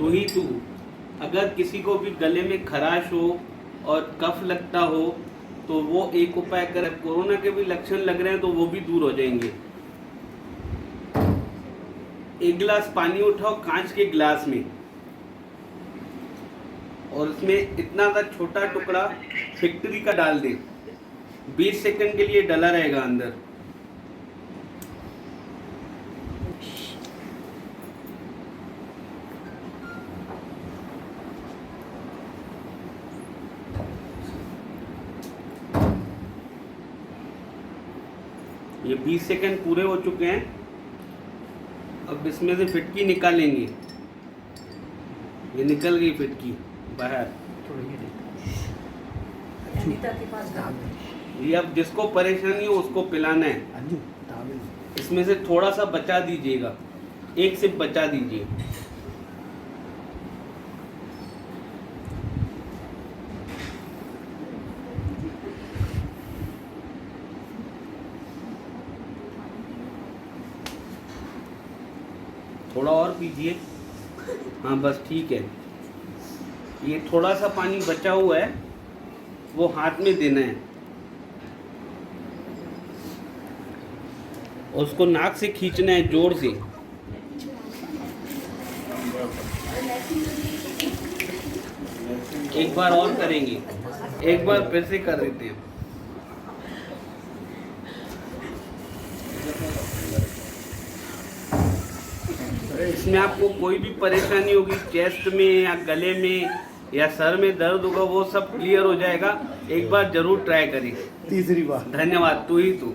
तू ही तू। अगर किसी को भी गले में खराश हो और कफ लगता हो तो वो एक उपाय कर, कोरोना के भी लक्षण लग रहे हैं तो वो भी दूर हो जाएंगे। एक गिलास पानी उठाओ कांच के गिलास में और उसमें इतना सा छोटा टुकड़ा फिक्ट्री का डाल दे। 20 सेकंड के लिए डला रहेगा अंदर। ये 20 सेकंड पूरे हो चुके हैं। अब इसमें से फिटकी निकालेंगे। ये निकल गई फिटकी बाहर। ये अब जिसको परेशानी हो उसको पिलाना है। इसमें से थोड़ा सा बचा दीजिएगा, एक सिप बचा दीजिए। थोड़ा और पीजिए। हाँ बस ठीक है। ये थोड़ा सा पानी बचा हुआ है वो हाथ में देना है। उसको नाक से खींचना है जोर से। एक बार और करेंगे, एक बार फिर से कर देते हैं। इसमें आपको कोई भी परेशानी होगी चेस्ट में या गले में या सर में दर्द होगा वो सब क्लियर हो जाएगा। एक बार जरूर ट्राई करिए। तीसरी बार। धन्यवाद। तू ही तू।